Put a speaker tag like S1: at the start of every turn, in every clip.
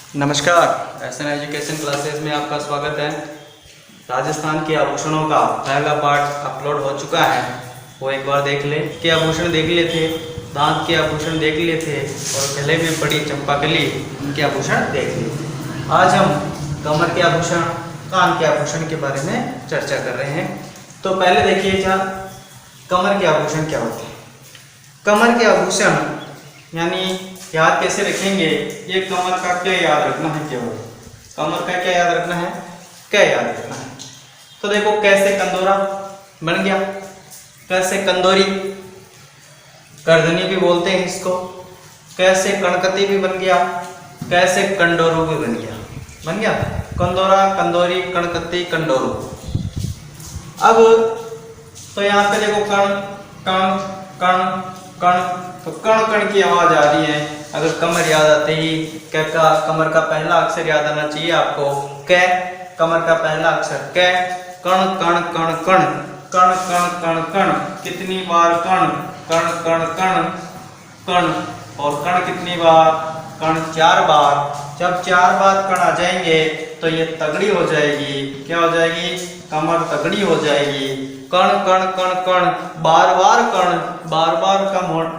S1: नमस्कार, SN education classes में आपका स्वागत है। राजस्थान के आभूषणों का पहला पार्ट अपलोड हो चुका है, वो एक बार देख ले। के आभूषण देख लिए थे, दांत के आभूषण देख लिए थे और गले में पड़ी चंपाकली, उनके आभूषण देख लिए। आज हम कमर के आभूषण, कान के आभूषण के बारे में चर्चा कर रहे हैं। तो पहले देखिए कमर के आभूषण क्या होते हैं। कमर के आभूषण यानी याद कैसे रखेंगे, ये कमर का क्या याद रखना है, केवल कमर का क्या याद रखना है, क्या याद रखना है। तो देखो कैसे कंदोरा बन गया, कैसे कंदोरी, करधनी भी बोलते हैं इसको, कैसे कणकती भी बन गया, कैसे कंडोरू भी बन गया कंदोरा, कंदोरी, कणकती, कंडोरू। अब तो यहाँ पे देखो कण कण कण कण, तो कण कण की आवाज आ रही है। अगर कमर याद आते ही क का, कमर का पहला अक्षर याद आना चाहिए आपको, क, कमर का पहला अक्षर क। कण कण कण कण कण कण कण कण, कितनी बार कण, कण कण कण कण, और कण कितनी बार, कण 4 बार। जब 4 बार कण आ जाएंगे तो ये तगड़ी हो जाएगी। क्या हो जाएगी, कमर तगड़ी हो जाएगी। कण कण कण कण, बार बार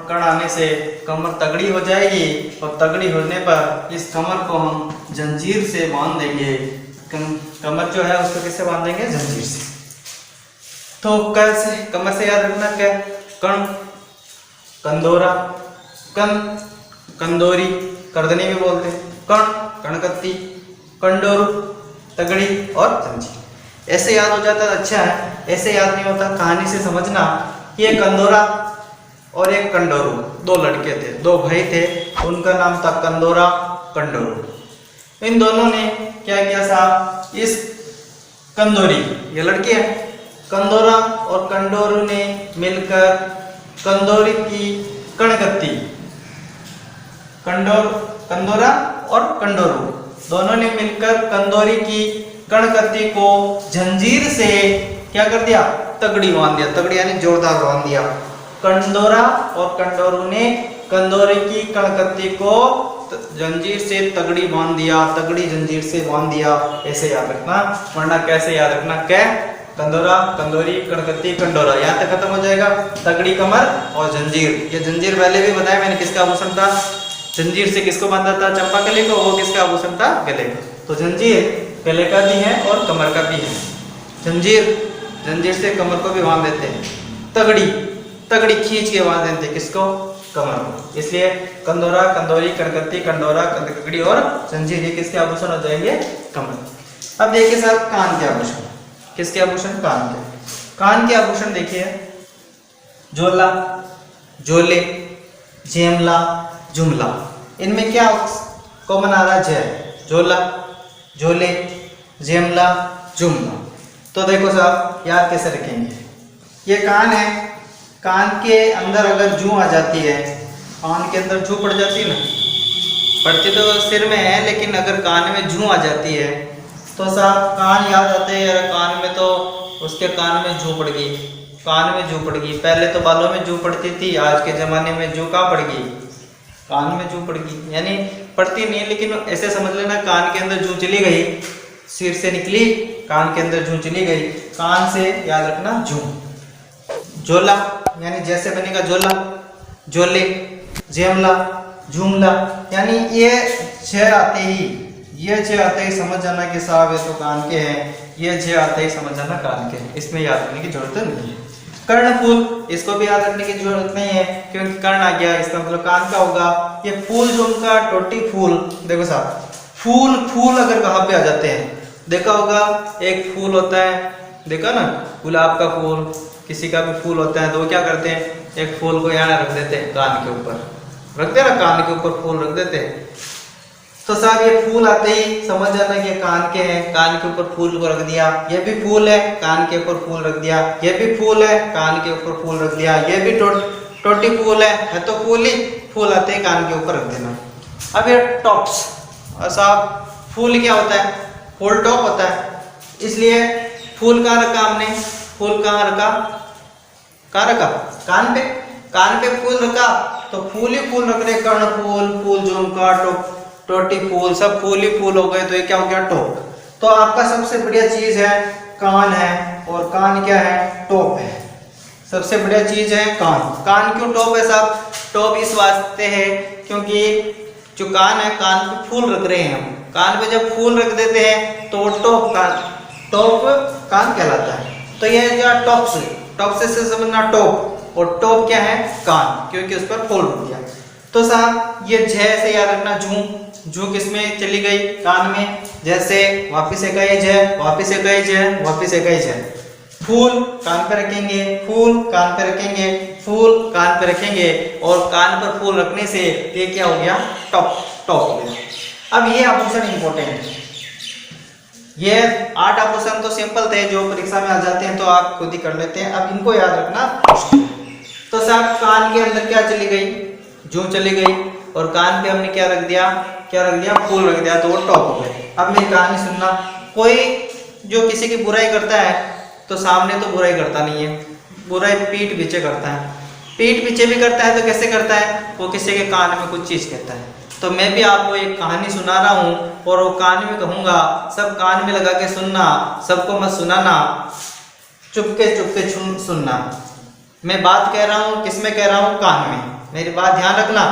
S1: कण आने से कमर तगड़ी हो जाएगी, और तगड़ी होने पर इस कमर को हम जंजीर से बांध देंगे। कमर जो है उसको किससे बांधेंगे, जंजीर से। तो कैसे कमर से याद रखना, क्या, कण, कंदोरा, कन, कंदोरी, करधनी भी बोलते हैं, कण, कणकत्ती, कंडोरू, तगड़ी और जंजीर। ऐसे याद हो जाता है अच्छा है, ऐसे याद नहीं होता। कहानी से समझना, ये कंदोरा और एक कंडोरू, 2 लड़के थे, 2 भाई थे, उनका नाम था कंदोरा, कंडोरू। इन दोनों ने क्या किया साहब, इस कंदोरी, ये लड़के हैं, कंदोरा और कंडोरू ने मिलकर कंदोरी की कणकत्ती, कंदोरा और कंडोरू दोनों ने मिलकर कंदोरी की कणकत्ती को जंजीर से क्या कर दिया, तगड़ी बांध दिया। तगड़ी यानी जोरदार बांध दिया। कंदोरा और कंडोरू ने कंदोरी की कणकत्ती को जंजीर से तगड़ी बांध दिया, तगड़ी जंजीर से बांध दिया। ऐसे याद रखना, वरना कैसे याद रखना, क्या, कंदोरा, कंदोरी, कणकत्ती, कंडोरा, यहाँ तक खत्म हो जाएगा। तगड़ी कमर और जंजीर, ये जंजीर पहले भी बताया मैंने किसका आभूषण था। जंजीर से किसको बांधा था, चंपाकली को, वो किसका आभूषण था, गले का। तो जंजीर गले का भी है और कमर का भी है। जंजीर से कमर को भी बांध देते हैं, तगड़ी खींच के बांध देते हैं, किसको, कमर को। इसलिए कंदोरा, कंदोरी, कणकत्ती, कंडोरा, तगड़ी और जंजीर, ये किसके आभूषण हो जाएंगे, कमर। अब देखिए साहब कान के आभूषण, किसके आभूषण, कान के आभूषण देखिए, जोला, जोले, जेमला, जुमला। इनमें क्या कॉमन आ रहा है, जय, जोला, जोले, जेमला, जुमला। तो देखो साहब याद कैसे रखेंगे, ये कान है, कान के अंदर अगर जू आ जाती है, कान के अंदर जू पड़ जाती है ना, पड़ती तो सिर में है, लेकिन अगर कान में जू आ जाती है तो साहब कान याद आते हैं, यार कान में तो उसके कान में जू पड़ गई, कान में जू पड़ गई। पहले तो बालों में जू पड़ती थी, आज के ज़माने में जू कहाँ पड़ गई, कान में जू पड़ गई। यानी पड़ती नहीं, लेकिन ऐसे समझ लेना कान के अंदर जू चली गई, सिर से निकली, कान के अंदर जू चली गई, कान से याद रखना जू। जोला यानी जैसे बनेगा जोला, जोले, जेमला, जुमला, यानी ये 6 आते ही समझ जाना कि साहब ये तो कान के हैं, ये 6 आते ही समझ जाना कान के हैं, इसमें याद रखने की जरूरत नहीं है। कर्णफूल, इसको भी याद रखने की जरूरत नहीं है, क्योंकि कर्ण आ गया, इसका मतलब कान का होगा। ये फूल जो उनका टोटी फूल, देखो साहब फूल अगर कहाँ पे आ जाते हैं, देखा होगा एक फूल होता है, देखा ना, गुलाब का फूल, किसी का भी फूल होता है, तो वो क्या करते हैं, एक फूल को यहाँ रख देते हैं, कान के ऊपर रखते हैं ना, कान के ऊपर फूल रख देते हैं। तो साहब ये फूल आते ही समझ जाना कि कान के हैं, कान के ऊपर फूल को रख दिया, ये भी फूल है, कान के ऊपर फूल रख दिया, ये भी फूल है, कान के ऊपर फूल रख दिया, ये भी टोटी फूल है तो फूल ही फूल आते हैं, कान के ऊपर रख देना। अब ये टॉप्स, और साहब फूल क्या होता है, फूल टॉप होता है, इसलिए फूल कहाँ रखा हमने, फूल कहाँ रखा, कान पे फूल रखा, तो फूल ही फूल रख रहे, कर्ण फूल, फूल झुमका, टोटी फूल, सब फूल ही फूल हो गए, तो ये क्या हो गया टॉप। तो आपका सबसे बढ़िया चीज है कान है, और कान क्या है टॉप है। सबसे बढ़िया चीज है कान। कान क्यों टॉप है साहब? टॉप इस वास्ते है क्योंकि जो कान है, कान पे फूल रख रहे हैं हम, कान पे जब फूल रख देते हैं तो वो टॉप कान कहलाता है। तो ये जो टॉप से समझना टॉप, और टॉप क्या है कान, क्योंकि उस पर फूल रुक गया। तो साहब ये झ से याद रखना, जू किसमें चली गई कान में, जैसे वापिस एक आई झ, वापिस एक आई झ, वापिस एक आई झ। फूल कान पे रखेंगे, फूल कान पे रखेंगे, फूल कान पे रखेंगे, और कान पर फूल रखने से ये क्या हो गया टॉप हो गया। अब ये आभूषण इंपॉर्टेंट है। ये 8 आभूषण तो सिंपल थे, जो परीक्षा में आ जाते हैं तो आप खुद ही कर लेते हैं। अब इनको याद रखना। तो साहब कान के अंदर क्या चली गई, जू चली गई, और कान पे हमने क्या रख दिया फूल रख दिया, तो वो टॉप हो गए। अब मेरी कहानी सुनना। कोई जो किसी की बुराई करता है तो सामने तो बुराई करता नहीं है, बुराई पीठ पीछे करता है। पीठ पीछे भी करता है तो कैसे करता है, वो किसी के कान में कुछ चीज कहता है। तो मैं भी आपको एक कहानी सुना रहा हूँ, और वो कान में कहूँगा, सब कान में लगा के सुनना, सबको मत सुनाना, चुपके सुनना। मैं बात कह रहा हूँ, किसमें कह रहा हूँ, कान में। मेरी बात ध्यान रखना,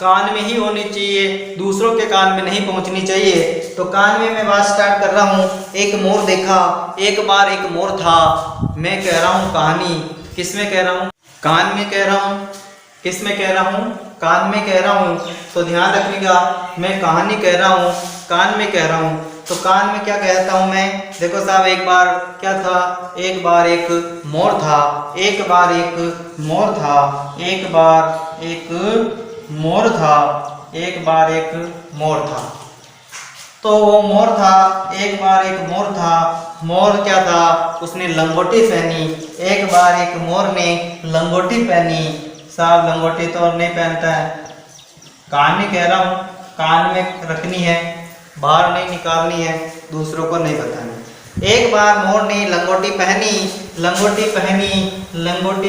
S1: कान में ही होनी चाहिए, दूसरों के कान में नहीं पहुंचनी चाहिए। तो कान में मैं बात स्टार्ट कर रहा हूँ। एक मोर देखा, एक बार एक मोर था। मैं कह रहा हूँ कहानी, किसमें कह रहा हूँ, कान में कह रहा हूँ। किसमें कह रहा हूँ, कान में कह रहा हूँ। तो ध्यान रखिएगा, मैं कहानी कह रहा हूँ, कान में कह रहा हूँ। तो कान में क्या कहता हूँ मैं, देखो साहब, एक बार क्या था, एक बार एक मोर था, एक बार एक मोर था, एक बार एक मोर था, एक बार एक मोर था। तो वो मोर था, एक बार एक मोर था। मोर क्या था, उसने लंगोटी पहनी। एक बार एक मोर ने लंगोटी पहनी। साहब लंगोटी तो नहीं पहनता है, कान में कह रहा हूँ, कान में रखनी है, बाहर नहीं निकालनी है, दूसरों को नहीं बतानी। एक बार मोर ने लंगोटी पहनी, लंगोटी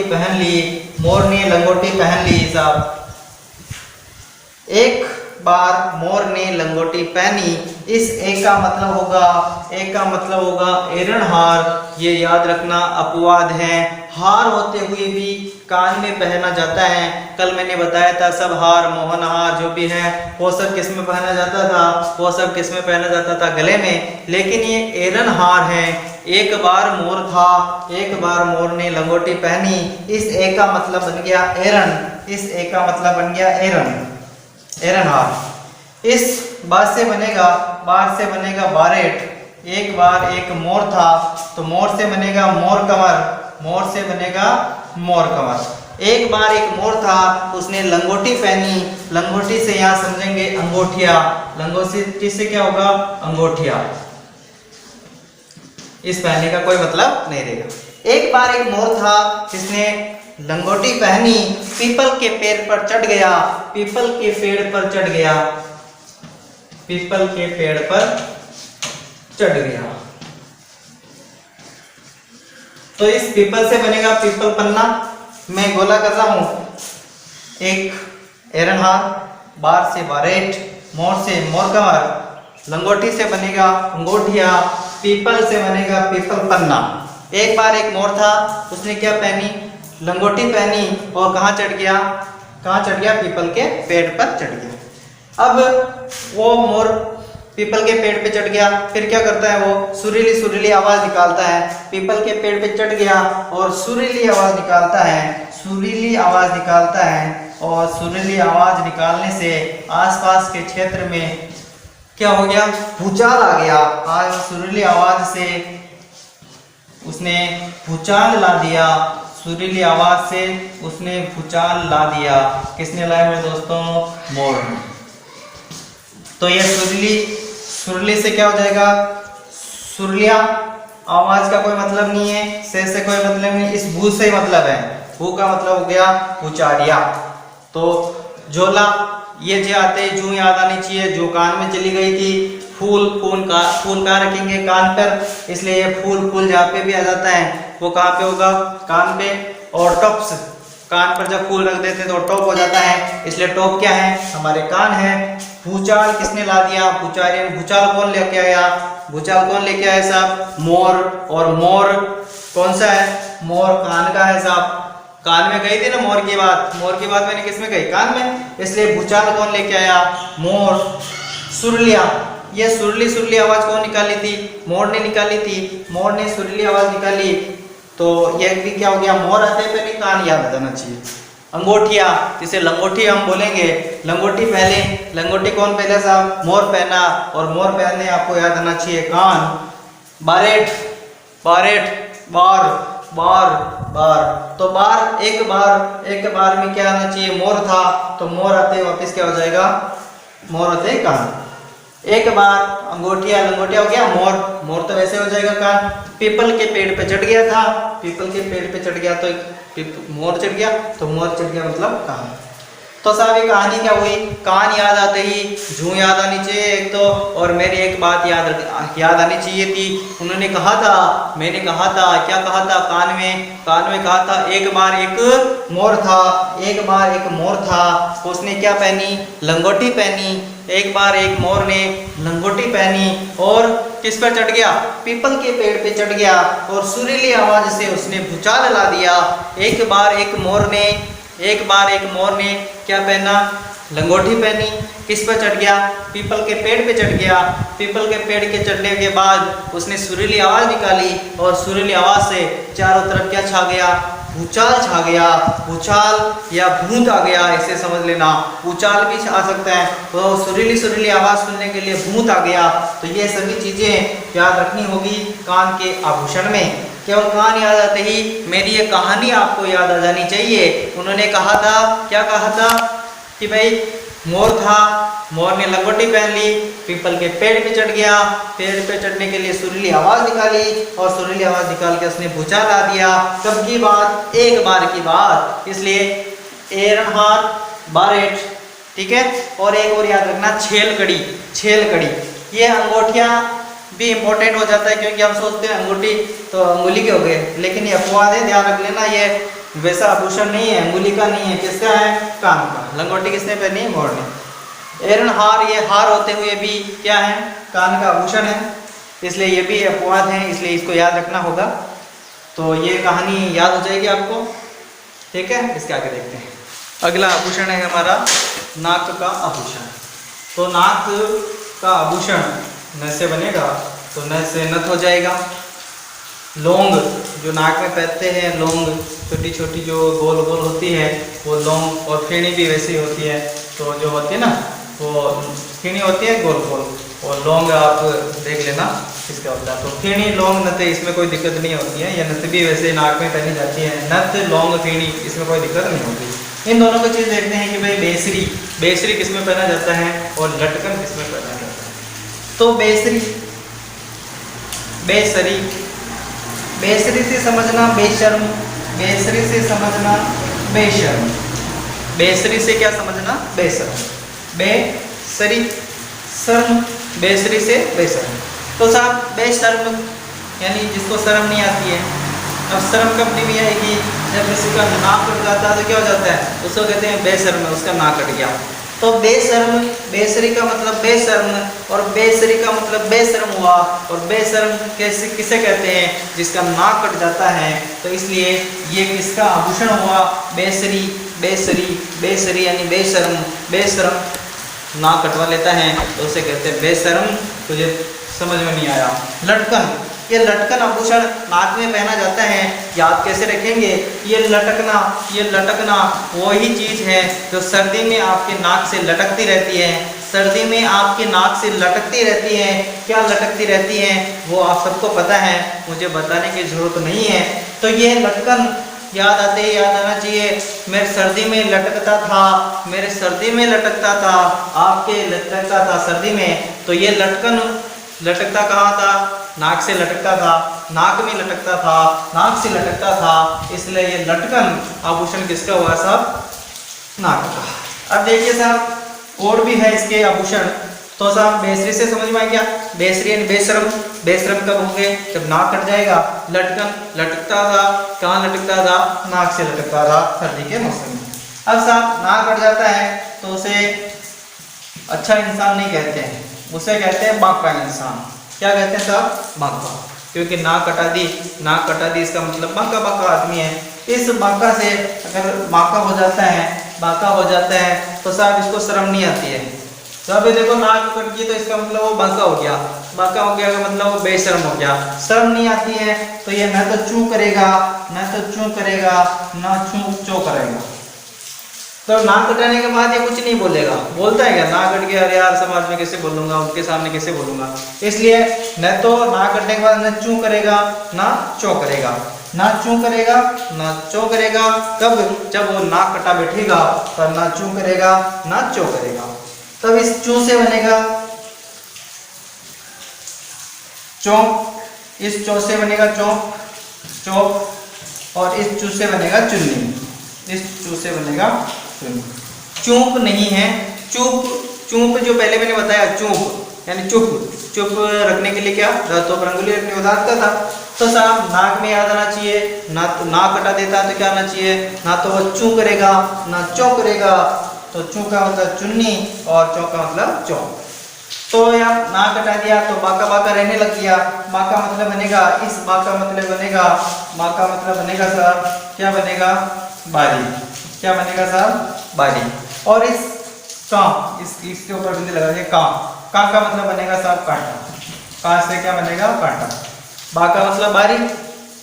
S1: पहन ली, मोर ने लंगोटी पहन ली। साहब एक बार मोर ने लंगोटी पहनी। इस एक का मतलब होगा एरणहार। ये याद रखना, अपवाद है। हार होते हुए भी कान में पहना जाता है। कल मैंने बताया था, सब हार, मोहन हार जो भी है, वो सब किस में पहना जाता था, वो सब किस में पहना जाता था, गले में। लेकिन ये एरन हार है। एक बार मोर था, एक बार मोर ने लंगोटी पहनी। इस एक का मतलब बन गया एरन, इस एक का मतलब बन गया एरन हार। इस बार से बनेगा बारेट। एक बार एक मोर था, तो मोर से बनेगा मोर कंवर, मोर से बनेगा मोर कंवर। एक बार एक मोर था, उसने लंगोटी पहनी। लंगोटी से यहाँ समझेंगे अंगूठिया, लंगोटी से क्या होगा, अंगूठिया। इस पहनने का कोई मतलब नहीं रहेगा। एक बार एक मोर था, जिसने लंगोटी पहनी, पीपल के पेड़ पर चढ़ गया, पीपल के पेड़ पर चढ़ गया, पीपल के पेड़ पर चढ़ गया। तो इस पीपल से बनेगा पीपल पन्ना। मैं गोला कर रहा हूं, एक एरनहार, बार से बारेट, मोर से मोर कंवर, लंगोटी से बनेगा अंगूठिया, पीपल से बनेगा पीपल पन्ना। एक बार एक मोर था, उसने क्या पहनी, लंगोटी पहनी, और कहाँ चढ़ गया, पीपल के पेड़ पर चढ़ गया। अब वो मोर पीपल के पेड़ पे चढ़ गया, फिर क्या करता है, वो सुरीली आवाज निकालता है। पीपल के पेड़ पे चढ़ गया और सुरीली आवाज निकालता है, और सुरीली आवाज निकालने से आसपास के क्षेत्र में क्या हो गया, भूचाल आ गया। आज सुरीली आवाज से उसने भूचाल ला दिया, सुरीली आवाज से उसने भूचाल ला दिया। किसने लाया मेरे दोस्तों, मोर ने। तो ये सुरीली से क्या हो जाएगा, सुरलिया। आवाज का कोई मतलब नहीं है, से कोई मतलब नहीं, इस भू से मतलब है। भू का मतलब हो गया भूचारिया। तो जोला, ये जो आते जू याद आनी चाहिए, जो कान में चली गई थी। फूल कहाँ रखेंगे, कान पर, इसलिए ये फूल जहाँ पे भी आ जाता है वो कहाँ पे होगा, कान पे। और टॉप्स, कान पर जब फूल रख देते हैं तो टॉप हो जाता है, इसलिए टॉप क्या है, हमारे कान है। भूचाल किसने ला दिया? भूचाल, यानी भूचाल कौन लेके आया? भूचाल कौन लेके आया साहब? मोर। और मोर कौन सा है? मोर कान का है साहब। कान में गई थी ना मोर की बात, मोर की बात मैंने किस में कही? कान में। इसलिए भूचाल कौन लेके आया? मोर। सुरलिया, ये सुरली सुरली आवाज कौन निकाली थी? मोर ने निकाली थी। मोर ने सुरली आवाज निकाली, तो ये भी क्या हो गया? मोर आते हैं पहले कान याद आ जाना चाहिए। अंगूठिया, जिसे लंगोटी हम बोलेंगे, लंगोटी पहले, लंगोटी कौन पहले साहब? मोर पहना, और मोर पहनने आपको याद आना चाहिए कान। बारेट, बारेट, बार, बार, बार, तो बार, एक बार में क्या आना चाहिए? मोर था, तो मोर आते वापस क्या हो जाएगा? मोर आते कान। एक बार अंगूठिया, लंगोटिया हो गया मोर, मोर तो वैसे हो जाएगा कान। पीपल के पेड़ पे चढ़ गया था, पीपल के पेड़ पे चढ़ गया तो मोर चढ़ गया, तो मोर चढ़ गया मतलब कान। तो साहब ये कहानी क्या हुई? कान याद आते ही जू याद आनी चाहिए एक तो, और मेरी एक बात याद आनी चाहिए थी। उन्होंने कहा था, मैंने कहा था, क्या कहा था? कान में कहा था एक बार एक मोर था, एक बार एक मोर था, उसने क्या पहनी? लंगोटी पहनी। एक बार एक मोर ने लंगोटी पहनी और किस पर चढ़ गया? पीपल के पेड़ पे चढ़ गया, और सुरीली आवाज से उसने भूचाल ला दिया। एक बार एक मोर ने क्या पहना? लंगोटी पहनी। किस पर चढ़ गया? पीपल के पेड़ पे चढ़ गया। पीपल के पेड़ के चढ़ने के बाद उसने सुरीली आवाज निकाली, और सुरीली आवाज से चारों तरफ क्या छा गया? भूचाल छा गया। भूचाल या भूत आ गया, ऐसे समझ लेना। भूचाल भी आ सकता है, तो सुरीली सुरीली आवाज सुनने के लिए भूत आ गया। तो ये सभी चीजें याद रखनी होगी कान के आभूषण में। केवल कान याद आते ही मेरी ये कहानी आपको याद आ जानी चाहिए। उन्होंने कहा था, क्या कहा था? कि भाई मोर था, मोर ने लंगोटी पहन ली, पीपल के पेड़ पे चढ़ गया, पेड़ पे चढ़ने के लिए सुरीली आवाज निकाली, और सुरीली आवाज निकाल के उसने भूचाल ला दिया। कब की बात? एक बार की बात। इसलिए एरनहार्ड बारेट, ठीक है। और एक और याद रखना, छेलकड़ी, छेलकड़ी। ये अंगूठियां भी इंपॉर्टेंट हो जाता है, क्योंकि हम सोचते हैं अंगूठी तो अंगुली के हो गए, लेकिन ये अपवाद है, ध्यान रख लेना। ये वैसा आभूषण नहीं है, अंगुली का नहीं है। किसका है? कान का। लंगोटी किसने पहनी है? मोर ने। एरन हार, ये हार होते हुए भी क्या है? कान का आभूषण है, इसलिए ये भी अपवाद है, इसलिए इसको याद रखना होगा। तो ये कहानी याद हो जाएगी आपको, ठीक है। इसके आगे देखते हैं। अगला आभूषण है हमारा नाक का आभूषण। तो नाक का आभूषण न से बनेगा, तो न से नथ हो जाएगा। लौंग, जो नाक में पहनते हैं, लौंग छोटी छोटी जो गोल गोल होती है, वो लौंग। और फेणी भी वैसी होती है, तो जो होती है ना, वो फेणी होती है गोल गोल, और लौंग आप देख लेना किसका होता है। तो फेणी, लौंग, नथ, इसमें कोई दिक्कत नहीं होती है। यह नथ भी वैसे नाक में पहनी जाती है। नथ, लौंग, फेणी, इसमें कोई दिक्कत नहीं होती। इन दोनों को चीज़ देखते हैं कि भाई बेसरी, बेसरी किसमें पहना जाता है, और लटकन किसमें पहना जाता है। तो बेसरी, बेसरी, बेसरी से समझना बेशर्म, बेसरी से समझना बेशर्म, बेसरी से क्या समझना? बेशर्म, बेसरी, शर्म, बेसरी से बेशर्म। तो साहब बेशर्म यानी जिसको शर्म नहीं आती है। अब शर्म कब नहीं आएगी? जब किसी का नाक कट जाता है तो क्या हो जाता है? उसको कहते हैं बेशर्म, उसका नाक कट गया। तो बेशर्म, बेसरी का मतलब बेशर्म, और बेसरी का मतलब बेशर्म हुआ। और बेशर्म कैसे किसे कहते हैं? जिसका नाक कट जाता है। तो इसलिए ये किसका आभूषण हुआ? बेसरी, बेसरी, बेसरी यानी बेशर्म, बेशर्म नाक कटवा लेता है तो उसे कहते हैं बेशर्म। तुझे समझ में नहीं आया? लटकन, ये लटकन आभूषण नाक में पहना जाता है। याद कैसे रखेंगे? ये लटकना, ये लटकना वही चीज़ है जो सर्दी में आपके नाक से लटकती रहती है। सर्दी में आपके नाक से लटकती रहती है। क्या लटकती रहती है वो आप सबको पता है, मुझे बताने की जरूरत नहीं है। तो ये लटकन याद आते ही याद आना चाहिए, मेरे सर्दी में लटकता था, मेरे सर्दी में लटकता था, आपके लटकता था सर्दी में। तो ये लटकन लटकता कहाँ था? नाक से लटकता था, नाक में लटकता था, नाक से लटकता था। इसलिए ये लटकन आभूषण किसका हुआ साहब? नाक का। अब देखिए साहब और भी है इसके आभूषण। तो साहब बेसरी से समझ में आ गया, बेसरी यानी बेशर्म। बेशर्म कब होंगे? जब नाक कट जाएगा। लटकन लटकता था, कहाँ लटकता था? नाक से लटकता था सर्दी के मौसम में। अब साहब नाक कट जाता है तो उसे अच्छा इंसान नहीं कहते हैं, उसे कहते हैं बांका इंसान। क्या कहते हैं साहब? बांका। क्योंकि नाक कटा दी, नाक कटा दी इसका मतलब बांका बांका आदमी है। इस बांका से अगर बांका हो जाता है, बांका हो जाता है तो साहब इसको शर्म नहीं आती है। तो अभी देखो नाक कट गई तो इसका मतलब वो बांका हो गया, बांका हो गया का मतलब वो बेशर्म हो गया। शर्म नहीं आती है तो ये न तो चू करेगा, न तो चू करेगा, न चो करेगा। तो नाक कटाने के बाद ये कुछ नहीं बोलेगा। बोलता है क्या? नाक कट गया, अरे यार समाज में कैसे बोलूंगा, उनके सामने कैसे बोलूंगा। इसलिए न तो नाक कटने के बाद न चू करेगा ना चो करेगा, ना चू करेगा ना चो करेगा। कब? जब वो नाक कटा बैठेगा तब ना चू करेगा ना चो करेगा। तब इस चू से बनेगा चौक, इस चौ से बनेगा चौक, चौक, और इस चू से बनेगा चुन्नी, इस चू से बनेगा चुन्नी। चूप नहीं है, चूप, चूप जो पहले मैंने बताया चूप यानी चुप, चुप रखने के लिए क्या दांतों पर अंगुली रखने उदाहरण का था। तो साहब नाक में याद आना चाहिए, ना तो नाक कटा देता तो क्या आना चाहिए, ना तो वो चू करेगा ना चौ करेगा। तो चू का मतलब चुन्नी और चौ का मतलब चौ। तो यार नाक कटा दिया तो बांका बांका रहने लग गया। बांका मतलब बनेगा, इस बांका मतलब बनेगा, बांका मतलब बनेगा साहब क्या बनेगा? बारी। क्या बनेगा साहब? बारी। और इस कां, इसके ऊपर बिंदी लगा देंगे कां, कां का मतलब बनेगा साहब कांटा, कां से क्या बनेगा? कांटा। बांका मतलब बारी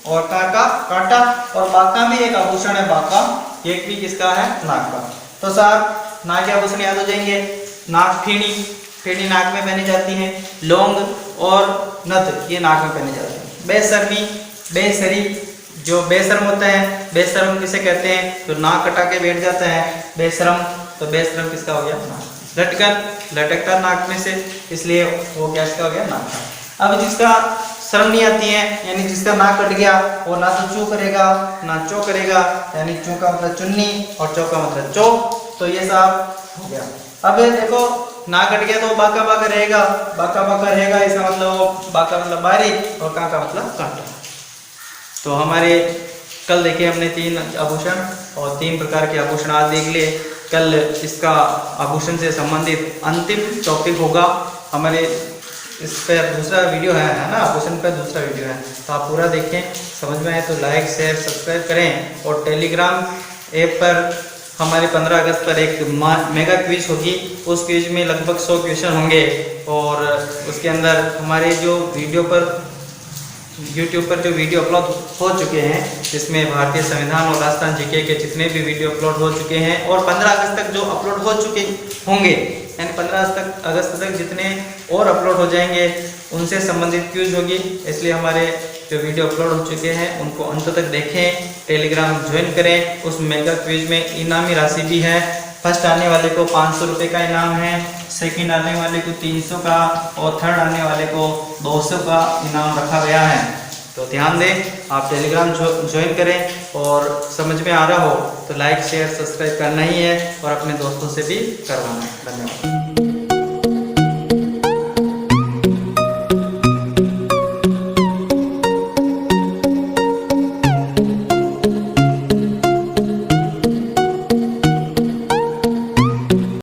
S1: और कां का कांटा। और बांका भी एक आभूषण है, बांका एक भी किसका है? नाक का। तो साहब नाक के आभूषण याद हो जाएंगे। नाक फीणी, फीणी नाक में पहनी जाती है। लौंग और नथ ये नाक में पहने जाते हैं। बेशर्मी, बेसरी, जो बेशर्म होता है, बेशर्म किसे कहते हैं? तो नाक कटा के बैठ जाता है बेशर्म। तो बेशर्म किसका हो गया? नाक। लटकन, लटकता नाक में से, इसलिए वो क्या इसका हो गया? नाक का। अब जिसका शर्म नहीं आती है यानी जिसका नाक कट गया वो ना तो चू करेगा ना चो करेगा, यानी चू का मतलब चुन्नी और चो का मतलब चो। तो ये साहब हो गया। अब देखो नाक कट गया तो बांका बांका रहेगा, बांका बांका रहेगा इसका मतलब वो बांका मतलब बारी और कां का मतलब कांटा। तो हमारे कल देखे हमने 3 आभूषण और 3 प्रकार के आभूषण आज देख लिए। कल इसका आभूषण से संबंधित अंतिम टॉपिक होगा हमारे, इस पर दूसरा वीडियो है ना, आभूषण पर दूसरा वीडियो है। तो आप पूरा देखें, समझ में आए तो लाइक शेयर सब्सक्राइब करें। और टेलीग्राम ऐप पर हमारे 15 अगस्त पर एक मेगा क्विज होगी। उस क्विज में लगभग 100 क्वेश्चन होंगे और उसके अंदर हमारे जो वीडियो पर YouTube पर जो वीडियो अपलोड हो चुके हैं जिसमें भारतीय संविधान और राजस्थान जीके के जितने भी वीडियो अपलोड हो चुके हैं और 15 अगस्त तक जो अपलोड हो चुके होंगे, यानी 15 अगस्त तक जितने और अपलोड हो जाएंगे उनसे संबंधित क्विज होगी। इसलिए हमारे जो वीडियो अपलोड हो चुके हैं उनको अंत तक देखें, टेलीग्राम ज्वाइन करें। उस मेगा क्विज में इनामी राशि भी है। फर्स्ट आने वाले को 500 रुपये का इनाम है, सेकंड आने वाले को 300 का और थर्ड आने वाले को 200 का इनाम रखा गया है। तो ध्यान दें, आप टेलीग्राम ज्वाइन करें और समझ में आ रहा हो तो लाइक शेयर सब्सक्राइब करना ही है और अपने दोस्तों से भी करवाना है। धन्यवाद।